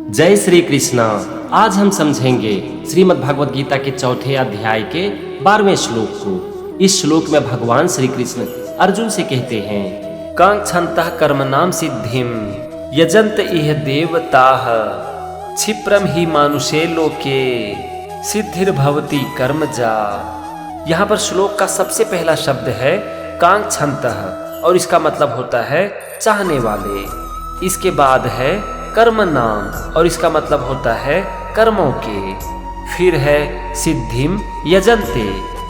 जय श्री कृष्णा। आज हम समझेंगे श्रीमद् भगवद गीता के चौथे अध्याय के 12वें श्लोक को। इस श्लोक में भगवान श्री कृष्ण अर्जुन से कहते हैं, कांक्षन्तः कर्मणां सिद्धिं यजन्त इह देवताः क्षिप्रम ही मानुषे लोके सिद्धिर्भवति कर्मजा। यहाँ पर श्लोक का सबसे पहला शब्द है कांक्षन्तः और इसका मतलब होता है चाहने वाले। इसके बाद है कर्म नाम और इसका मतलब होता है कर्मों के। फिर है सिद्धिम यजन्ते,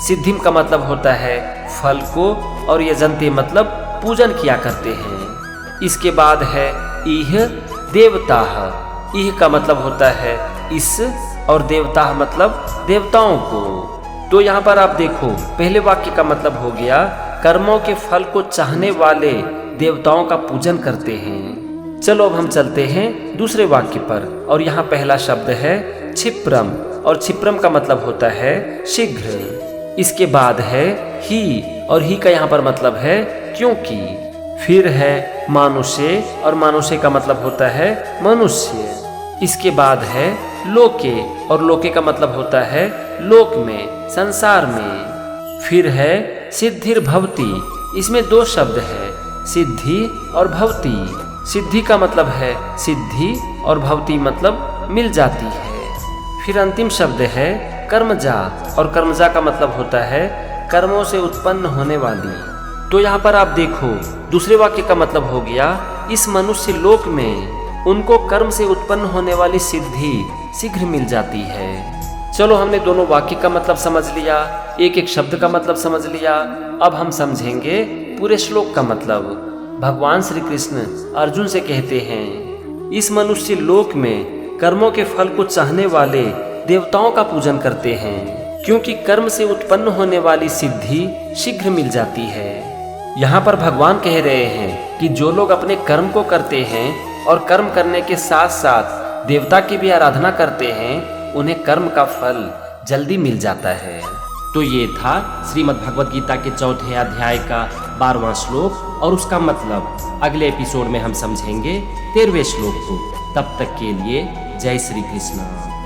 सिद्धिम का मतलब होता है फल को और यजन्ते मतलब पूजन किया करते हैं। इसके बाद है इह देवता, इह का मतलब होता है इस और देवता मतलब देवताओं को। तो यहाँ पर आप देखो पहले वाक्य का मतलब हो गया कर्मों के फल को चाहने वाले देवताओं का पूजन करते हैं। चलो अब हम चलते हैं दूसरे वाक्य पर और यहाँ पहला शब्द है क्षिप्रम और क्षिप्रम का मतलब होता है शीघ्र। इसके बाद है ही और ही का यहाँ पर मतलब है क्योंकि। फिर है मानुषे और मानुषे का मतलब होता है मनुष्य। इसके बाद है लोके और लोके का मतलब होता है लोक में, संसार में। फिर है सिद्धिर्भवति, इसमें दो शब्द है सिद्धि और भवति। सिद्धि का मतलब है सिद्धि और भवति मतलब मिल जाती है। फिर अंतिम शब्द है कर्मजा और कर्मजा का मतलब होता है कर्मों से उत्पन्न होने वाली। तो यहाँ पर आप देखो दूसरे वाक्य का मतलब हो गया इस मनुष्य लोक में उनको कर्म से उत्पन्न होने वाली सिद्धि शीघ्र मिल जाती है। चलो हमने दोनों वाक्य का मतलब समझ लिया, एक एक शब्द का मतलब समझ लिया। अब हम समझेंगे पूरे श्लोक का मतलब। भगवान श्री कृष्ण अर्जुन से कहते हैं, इस मनुष्य लोक में कर्मों के फल को चाहने वाले देवताओं का पूजन करते हैं क्योंकि कर्म से उत्पन्न होने वाली सिद्धि शीघ्र मिल जाती है। यहाँ पर भगवान कह रहे हैं कि जो लोग अपने कर्म को करते हैं और कर्म करने के साथ साथ देवता की भी आराधना करते हैं उन्हें कर्म का फल जल्दी मिल जाता है। तो ये था श्रीमद् भगवद गीता के चौथे अध्याय का 12वां श्लोक और उसका मतलब। अगले एपिसोड में हम समझेंगे 13वें श्लोक को। तब तक के लिए जय श्री कृष्ण।